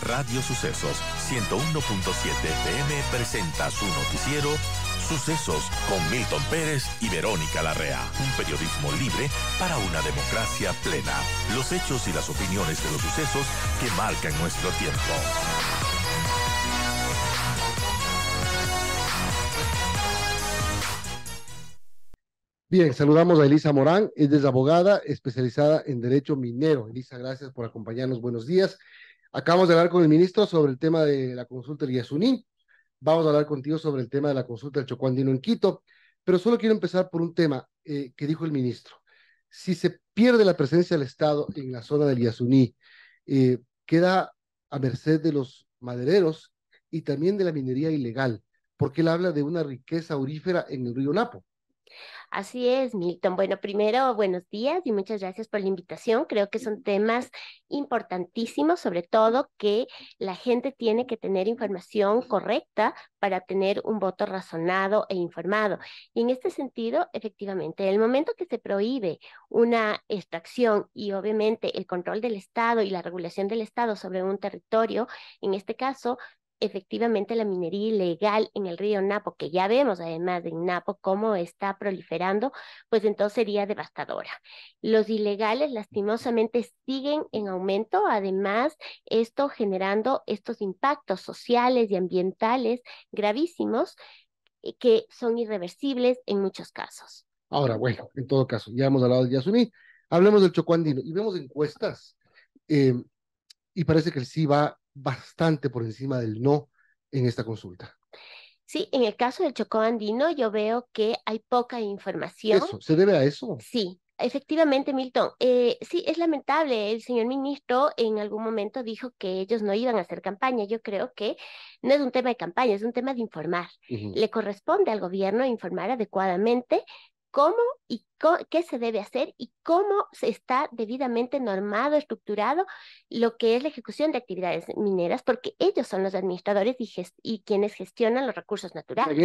Radio Sucesos 101.7 FM presenta su noticiero Sucesos con Milton Pérez y Verónica Larrea. Un periodismo libre para una democracia plena. Los hechos y las opiniones de los sucesos que marcan nuestro tiempo. Bien, saludamos a Elisa Morán, ella es abogada especializada en derecho minero. Elisa, gracias por acompañarnos, buenos días. Acabamos de hablar con el ministro sobre el tema de la consulta del Yasuní. Vamos a hablar contigo sobre el tema de la consulta del Chocó Andino en Quito, pero solo quiero empezar por un tema que dijo el ministro. Si se pierde la presencia del Estado en la zona del Yasuní, queda a merced de los madereros y también de la minería ilegal, porque él habla de una riqueza aurífera en el río Napo. Así es, Milton. Bueno, primero, buenos días y muchas gracias por la invitación. Creo que son temas importantísimos, sobre todo que la gente tiene que tener información correcta para tener un voto razonado e informado. Y en este sentido, efectivamente, el momento que se prohíbe una extracción y obviamente el control del Estado y la regulación del Estado sobre un territorio, en este caso, efectivamente la minería ilegal en el río Napo, que ya vemos además en Napo cómo está proliferando, pues entonces sería devastadora. Los ilegales lastimosamente siguen en aumento, además esto generando estos impactos sociales y ambientales gravísimos que son irreversibles en muchos casos. Ahora, bueno, en todo caso, ya hemos hablado del Yasuní, hablemos del Chocó Andino y vemos encuestas eh, y parece que el sí va bastante por encima del no en esta consulta. Sí, en el caso del Chocó Andino yo veo que hay poca información. ¿Eso se debe a eso? Sí, efectivamente, Milton. Sí, es lamentable. El señor ministro en algún momento dijo que ellos no iban a hacer campaña. Yo creo que no es un tema de campaña, es un tema de informar. Le corresponde al gobierno informar adecuadamente cómo y qué se debe hacer y cómo se está debidamente normado, estructurado lo que es la ejecución de actividades mineras, porque ellos son los administradores y quienes gestionan los recursos naturales.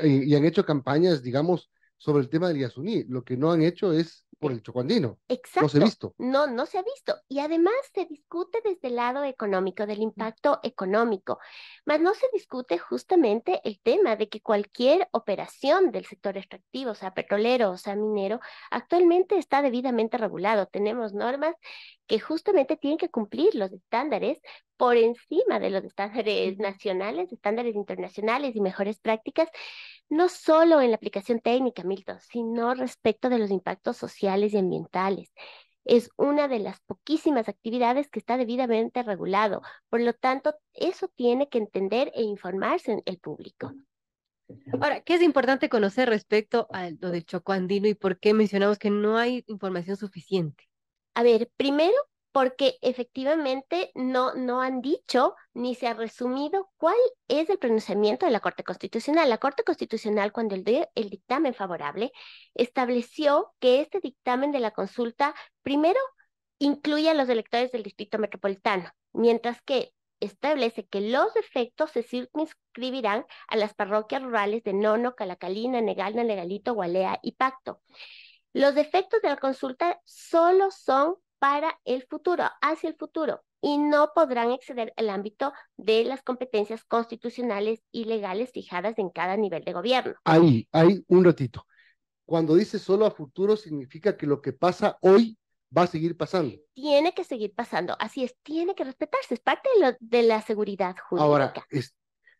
Y han hecho campañas, digamos, sobre el tema del Yasuní. Lo que no han hecho es por el Chocó Andino. No se ha Exacto, visto. no, no se ha visto. Y además se discute desde el lado económico, del impacto económico, mas no se discute justamente el tema de que cualquier operación del sector extractivo, sea petrolero o sea minero, actualmente está debidamente regulado. Tenemos normas que justamente tienen que cumplir los estándares por encima de los estándares nacionales, estándares internacionales y mejores prácticas no solo en la aplicación técnica, Milton, sino respecto de los impactos sociales y ambientales. Es una de las poquísimas actividades que está debidamente regulado. Por lo tanto, eso tiene que entender e informarse el público. Ahora, ¿qué es importante conocer respecto a lo del Chocó Andino y por qué mencionamos que no hay información suficiente? A ver, primero, porque efectivamente no han dicho ni se ha resumido cuál es el pronunciamiento de la Corte Constitucional. La Corte Constitucional, cuando el dictamen favorable, estableció que este dictamen de la consulta, primero, incluye a los electores del Distrito Metropolitano, mientras que establece que los efectos se circunscribirán a las parroquias rurales de Nono, Calacalina, Negalna, Legalito, Gualea y Pacto. Los efectos de la consulta solo son para el futuro, hacia el futuro, y no podrán exceder el ámbito de las competencias constitucionales y legales fijadas en cada nivel de gobierno. Ahí, un ratito. Cuando dice solo a futuro, significa que lo que pasa hoy va a seguir pasando. Tiene que seguir pasando, así es, tiene que respetarse, es parte de la seguridad jurídica. Ahora,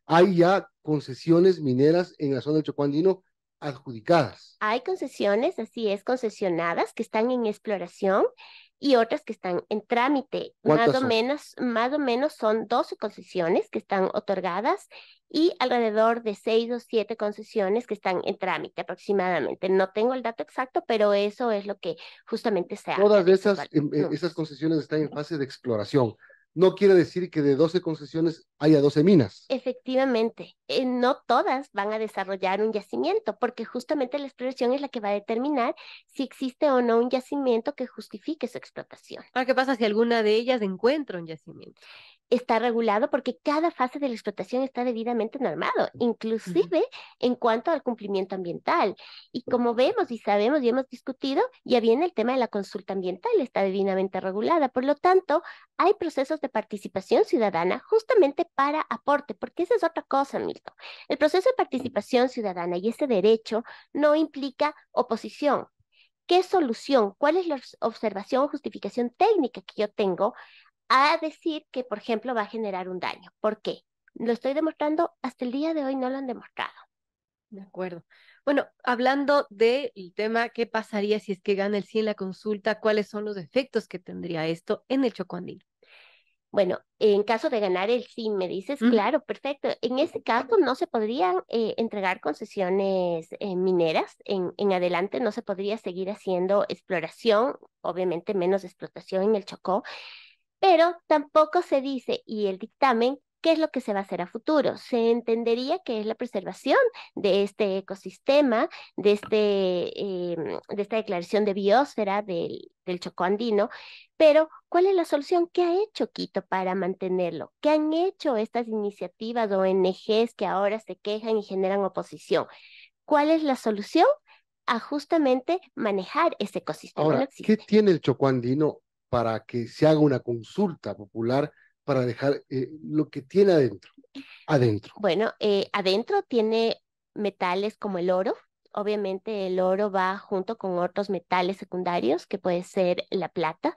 hay ya concesiones mineras en la zona del Chocó Andino adjudicadas. Hay concesiones, así es, concesionadas que están en exploración y otras que están en trámite. ¿Cuántas son? Más o menos son 12 concesiones que están otorgadas y alrededor de 6 o 7 concesiones que están en trámite aproximadamente. No tengo el dato exacto, pero eso es lo que justamente se habla. Todas esas concesiones están en fase de exploración. No quiere decir que de 12 concesiones haya 12 minas. Efectivamente, no todas van a desarrollar un yacimiento, porque justamente la exploración es la que va a determinar si existe o no un yacimiento que justifique su explotación. Ahora, ¿qué pasa si alguna de ellas encuentra un yacimiento? está regulado porque cada fase de la explotación está debidamente normado, inclusive en cuanto al cumplimiento ambiental. Y como vemos y sabemos y hemos discutido, ya viene el tema de la consulta ambiental, está debidamente regulada. Por lo tanto, hay procesos de participación ciudadana justamente para aporte, porque esa es otra cosa, Milton. El proceso de participación ciudadana y ese derecho no implica oposición. ¿Qué solución? ¿Cuál es la observación o justificación técnica que yo tengo a decir que, por ejemplo, va a generar un daño? ¿Por qué? Lo estoy demostrando, hasta el día de hoy no lo han demostrado. De acuerdo. Bueno, hablando del tema, ¿qué pasaría si es que gana el sí en la consulta? ¿Cuáles son los efectos que tendría esto en el Chocó andino? Bueno, en caso de ganar el sí, me dices, claro, perfecto. En ese caso no se podrían entregar concesiones mineras. En adelante no se podría seguir haciendo exploración, obviamente menos explotación en el Chocó, pero tampoco se dice, y el dictamen, qué es lo que se va a hacer a futuro. Se entendería que es la preservación de este ecosistema, de esta declaración de biosfera del Chocó andino, pero ¿cuál es la solución? ¿Qué ha hecho Quito para mantenerlo? ¿Qué han hecho estas iniciativas o ONGs que ahora se quejan y generan oposición? ¿Cuál es la solución? A justamente manejar ese ecosistema. No Ahora, ¿qué existe. tiene el Chocó andino para que se haga una consulta popular para dejar lo que tiene adentro? Adentro. Bueno, adentro tiene metales como el oro. Obviamente el oro va junto con otros metales secundarios, que puede ser la plata,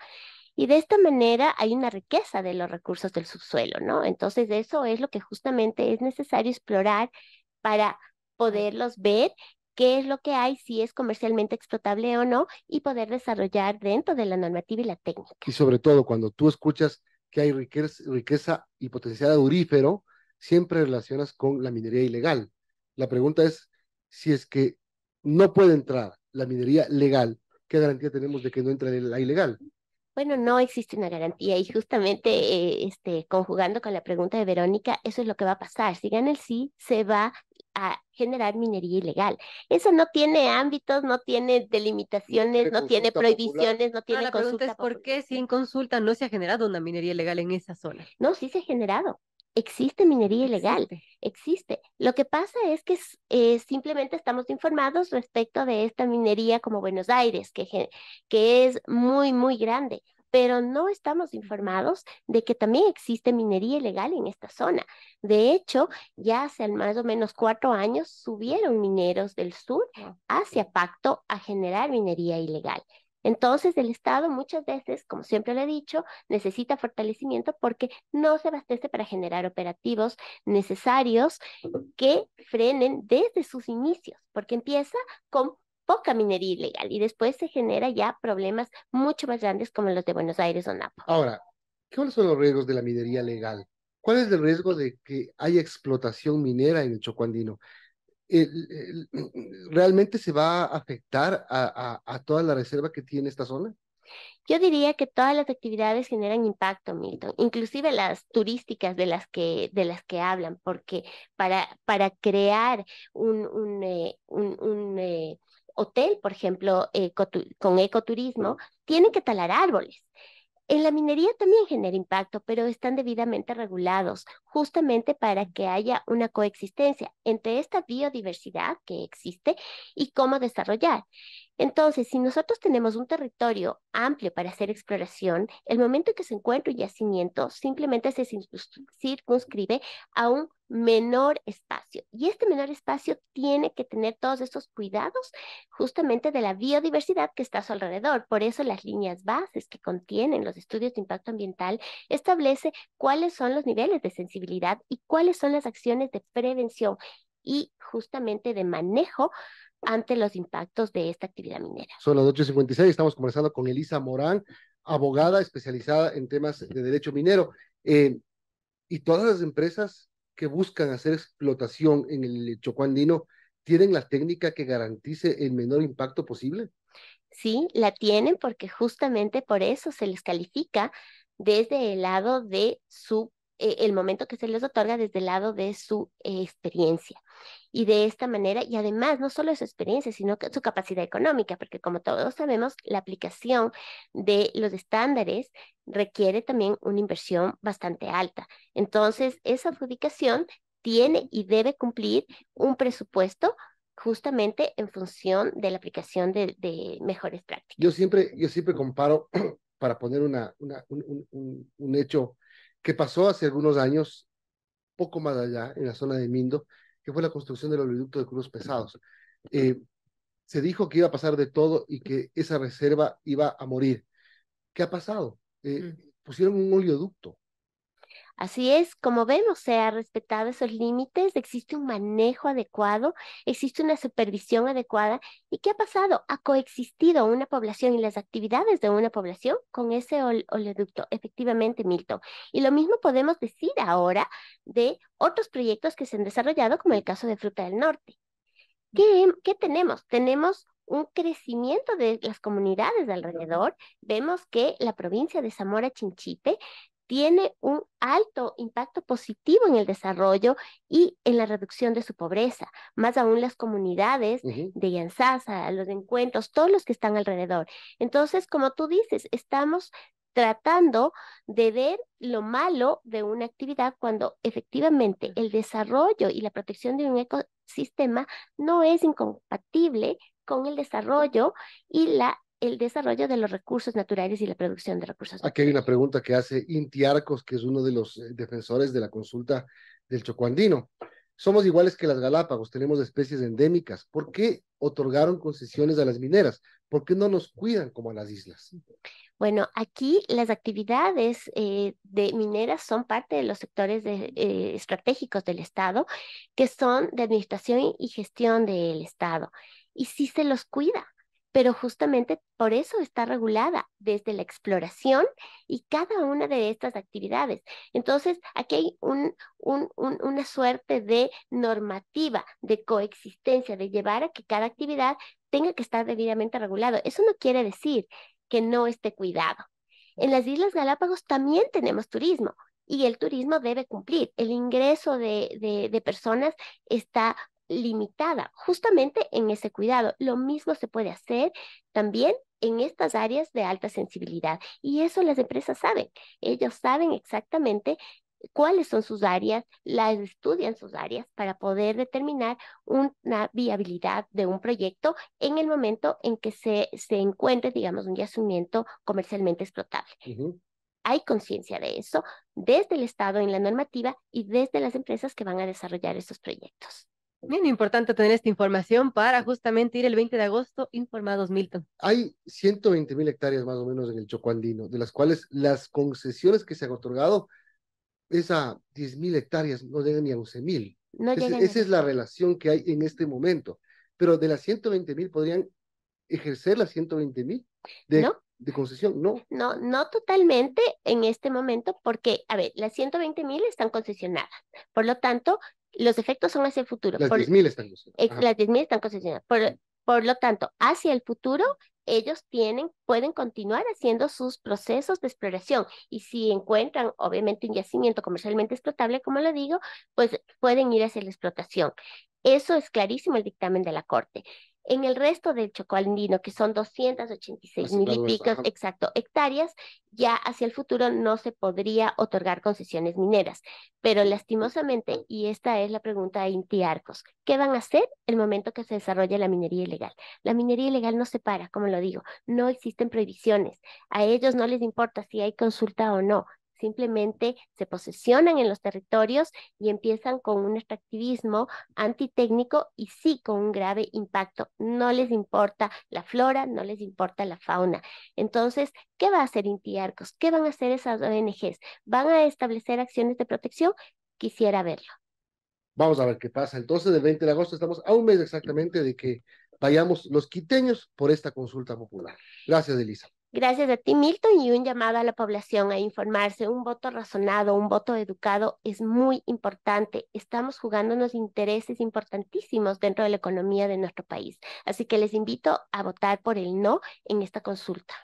y de esta manera hay una riqueza de los recursos del subsuelo, ¿no? Entonces eso es lo que justamente es necesario explorar para poderlos ver, qué es lo que hay, si es comercialmente explotable o no, y poder desarrollar dentro de la normativa y la técnica. Y sobre todo cuando tú escuchas que hay riqueza y potencial aurífero, siempre relacionas con la minería ilegal. La pregunta es, si es que no puede entrar la minería legal, ¿qué garantía tenemos de que no entre la ilegal? Bueno, no existe una garantía y justamente conjugando con la pregunta de Verónica, eso es lo que va a pasar. Si gana el sí, se va a generar minería ilegal. Eso no tiene ámbitos, no tiene delimitaciones, ¿Tiene no tiene consulta popular? prohibiciones, no Ahora tiene la pregunta consulta es, ¿por popular. qué si en consulta no se ha generado una minería ilegal en esa zona? No, sí se ha generado. Existe minería ilegal, Existe. existe. Lo que pasa es que simplemente estamos informados respecto de esta minería como Buenos Aires, que es muy, muy grande, pero no estamos informados de que también existe minería ilegal en esta zona. De hecho, ya hace más o menos 4 años subieron mineros del sur Wow. hacia Pacto a generar minería ilegal. Entonces, el Estado muchas veces, como siempre lo he dicho, necesita fortalecimiento porque no se abastece para generar operativos necesarios que frenen desde sus inicios, porque empieza con poca minería ilegal y después se genera ya problemas mucho más grandes como los de Buenos Aires o Napo. Ahora, ¿cuáles son los riesgos de la minería legal? ¿Cuál es el riesgo de que haya explotación minera en el Chocó andino? ¿Realmente se va a afectar a toda la reserva que tiene esta zona? Yo diría que todas las actividades generan impacto, Milton, inclusive las turísticas de las que hablan, porque para crear un hotel, por ejemplo, con ecoturismo, tienen que talar árboles. En la minería también genera impacto, pero están debidamente regulados, justamente para que haya una coexistencia entre esta biodiversidad que existe y cómo desarrollar. Entonces, si nosotros tenemos un territorio amplio para hacer exploración, el momento en que se encuentra un yacimiento simplemente se circunscribe a un menor espacio. Y este menor espacio tiene que tener todos estos cuidados justamente de la biodiversidad que está a su alrededor. Por eso las líneas bases que contienen los estudios de impacto ambiental establece cuáles son los niveles de sensibilidad y cuáles son las acciones de prevención y justamente de manejo ante los impactos de esta actividad minera. Son las 8:56, estamos conversando con Elisa Morán, abogada especializada en temas de derecho minero. Y todas las empresas que buscan hacer explotación en el Chocó andino tienen la técnica que garantice el menor impacto posible. Sí, la tienen porque justamente por eso se les califica desde el lado de su el momento que se les otorga desde el lado de su experiencia. Y de esta manera, y además no solo su experiencia, sino que su capacidad económica, porque como todos sabemos, la aplicación de los estándares requiere también una inversión bastante alta. Entonces, esa adjudicación tiene y debe cumplir un presupuesto justamente en función de la aplicación de mejores prácticas. Yo siempre comparo, para poner un hecho que pasó hace algunos años, poco más allá, en la zona de Mindo, que fue la construcción del oleoducto de crudos pesados. Eh, Se dijo que iba a pasar de todo y que esa reserva iba a morir. ¿Qué ha pasado? Pusieron un oleoducto. Así es, como vemos, se ha respetado esos límites, existe un manejo adecuado, existe una supervisión adecuada. ¿Y qué ha pasado? Ha coexistido una población y las actividades de una población con ese oleoducto, efectivamente, Milton. Y lo mismo podemos decir ahora de otros proyectos que se han desarrollado, como el caso de Fruta del Norte. ¿Qué tenemos? Tenemos un crecimiento de las comunidades de alrededor. Vemos que la provincia de Zamora Chinchipe tiene un alto impacto positivo en el desarrollo y en la reducción de su pobreza. Más aún las comunidades de Yanzasa, los encuentros, todos los que están alrededor. Entonces, como tú dices, estamos tratando de ver lo malo de una actividad cuando efectivamente el desarrollo y la protección de un ecosistema no es incompatible con el desarrollo y el desarrollo de los recursos naturales y la producción de recursos Aquí hay naturales. una pregunta que hace Inti Arcos, que es uno de los defensores de la consulta del Chocuandino. Somos iguales que las Galápagos, tenemos especies endémicas. ¿Por qué otorgaron concesiones a las mineras? ¿Por qué no nos cuidan como a las islas? Bueno, aquí las actividades de mineras son parte de los sectores estratégicos del Estado, que son de administración y gestión del Estado. Y sí se los cuida, pero justamente por eso está regulada desde la exploración y cada una de estas actividades. Entonces, aquí hay una suerte de normativa, de coexistencia, de llevar a que cada actividad tenga que estar debidamente regulado. Eso no quiere decir que no esté cuidado. En las Islas Galápagos también tenemos turismo y el turismo debe cumplir. El ingreso de personas está limitada justamente en ese cuidado. Lo mismo se puede hacer también en estas áreas de alta sensibilidad y eso las empresas saben. Ellos saben exactamente cuáles son sus áreas, las estudian sus áreas para poder determinar una viabilidad de un proyecto en el momento en que se encuentre, digamos, un yacimiento comercialmente explotable. Hay conciencia de eso desde el Estado en la normativa y desde las empresas que van a desarrollar estos proyectos. Bien importante tener esta información para justamente ir el 20 de agosto informados, Milton. Hay 120.000 hectáreas más o menos en el Chocuandino, de las cuales las concesiones que se han otorgado es a 10.000 hectáreas, no llegan ni a 11.000. No llegan Esa es la relación que hay en este momento. Pero de las 120.000, ¿podrían ejercer las 120.000 ¿no? de concesión? No. No, no totalmente en este momento, porque, a ver, las 120.000 están concesionadas. Por lo tanto, los efectos son hacia el futuro. Las 10.000 están concesionadas. Las 10.000 están concesionadas. Por lo tanto, hacia el futuro, ellos pueden continuar haciendo sus procesos de exploración. Y si encuentran, obviamente, un yacimiento comercialmente explotable, como lo digo, pues pueden ir hacia la explotación. Eso es clarísimo el dictamen de la Corte. En el resto del Chocó Andino, que son 286.000 y pico, exacto, hectáreas, ya hacia el futuro no se podría otorgar concesiones mineras. Pero lastimosamente, y esta es la pregunta de Inti Arcos, ¿qué van a hacer el momento que se desarrolle la minería ilegal? La minería ilegal no se para, como lo digo, no existen prohibiciones. A ellos no les importa si hay consulta o no. Simplemente se posesionan en los territorios y empiezan con un extractivismo antitécnico y sí con un grave impacto. No les importa la flora, no les importa la fauna. Entonces, ¿qué va a hacer Inti Arcos? ¿Qué van a hacer esas ONGs? ¿Van a establecer acciones de protección? Quisiera verlo. Vamos a ver qué pasa. Entonces, del 20 de agosto estamos a un mes exactamente de que vayamos los quiteños por esta consulta popular. Gracias, Elisa. Gracias a ti, Milton, y un llamado a la población a informarse. Un voto razonado, un voto educado es muy importante. Estamos jugándonos intereses importantísimos dentro de la economía de nuestro país. Así que les invito a votar por el no en esta consulta.